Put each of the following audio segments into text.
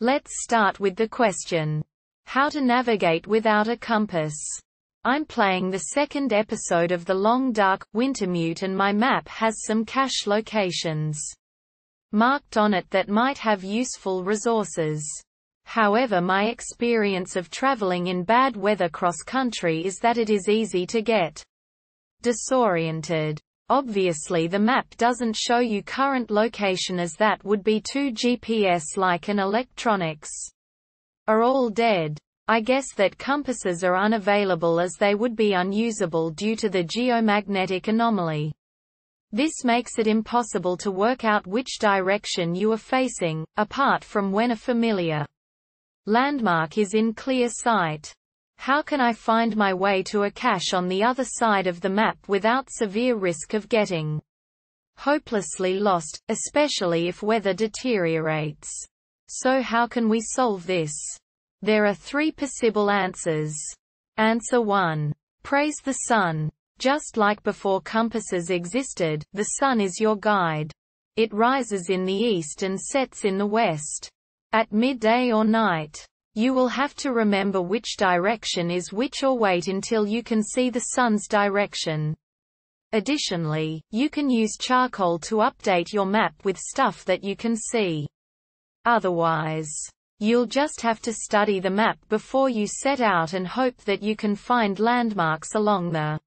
Let's start with the question. How to navigate without a compass. I'm playing the second episode of The Long Dark Wintermute, and my map has some cache locations marked on it that might have useful resources. However, my experience of traveling in bad weather cross-country is that it is easy to get disoriented. Obviously the map doesn't show you current location, as that would be too GPS-like, and electronics are all dead. I guess that compasses are unavailable, as they would be unusable due to the geomagnetic anomaly. This makes it impossible to work out which direction you are facing, apart from when a familiar landmark is in clear sight. How can I find my way to a cache on the other side of the map without severe risk of getting hopelessly lost, especially if weather deteriorates? So how can we solve this? There are 3 possible answers. Answer 1. Praise the sun. Just like before compasses existed, the sun is your guide. It rises in the east and sets in the west. At midday or night, you will have to remember which direction is which, or wait until you can see the sun's direction. Additionally, you can use charcoal to update your map with stuff that you can see. Otherwise, you'll just have to study the map before you set out and hope that you can find landmarks along the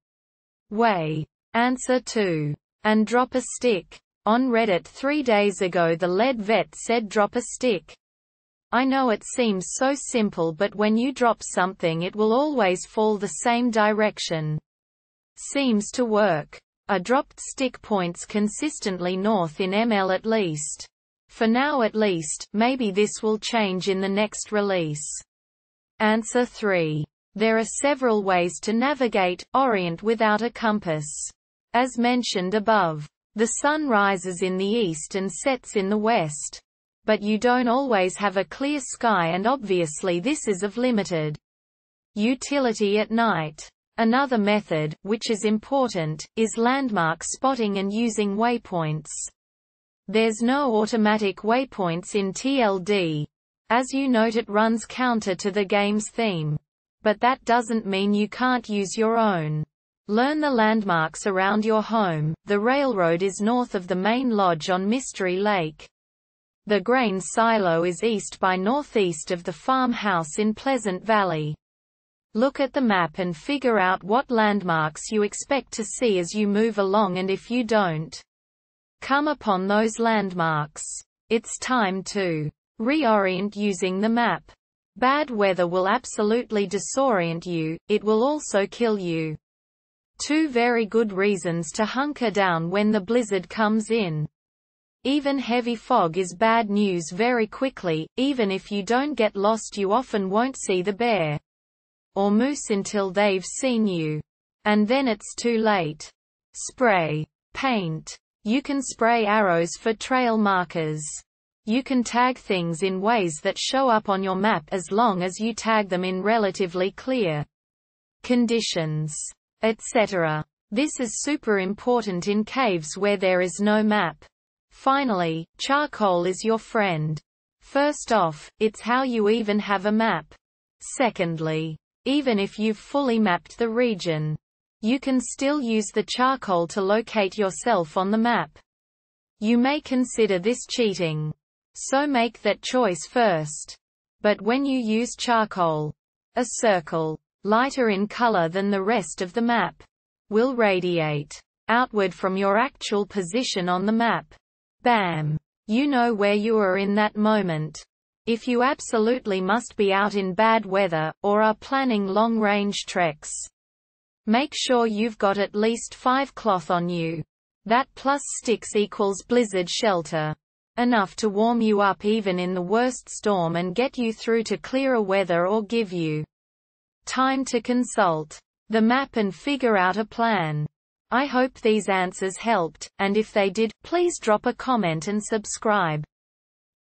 way. Answer 2. And drop a stick. On Reddit 3 days ago, the lead vet said drop a stick. I know it seems so simple, but when you drop something it will always fall the same direction. Seems to work. A dropped stick points consistently north in ML at least. For now at least, maybe this will change in the next release. Answer 3. There are several ways to navigate, orient without a compass. As mentioned above, the sun rises in the east and sets in the west. But you don't always have a clear sky, and obviously this is of limited utility at night. Another method, which is important, is landmark spotting and using waypoints. There's no automatic waypoints in TLD. As you note, it runs counter to the game's theme. But that doesn't mean you can't use your own. Learn the landmarks around your home. The railroad is north of the main lodge on Mystery Lake. The grain silo is east by northeast of the farmhouse in Pleasant Valley. Look at the map and figure out what landmarks you expect to see as you move along, and if you don't come upon those landmarks, it's time to reorient using the map. Bad weather will absolutely disorient you, it will also kill you. 2 very good reasons to hunker down when the blizzard comes in. Even heavy fog is bad news very quickly. Even if you don't get lost, you often won't see the bear or moose until they've seen you. And then it's too late. Spray paint. You can spray arrows for trail markers. You can tag things in ways that show up on your map as long as you tag them in relatively clear conditions, etc. This is super important in caves where there is no map. Finally, charcoal is your friend. First off, it's how you even have a map. Secondly, even if you've fully mapped the region, you can still use the charcoal to locate yourself on the map. You may consider this cheating, so make that choice first. But when you use charcoal, a circle, lighter in color than the rest of the map, will radiate outward from your actual position on the map. Bam! You know where you are in that moment. If you absolutely must be out in bad weather, or are planning long-range treks, make sure you've got at least 5 cloth on you. That plus sticks equals blizzard shelter. Enough to warm you up even in the worst storm and get you through to clearer weather, or give you time to consult the map and figure out a plan. I hope these answers helped, and if they did, please drop a comment and subscribe.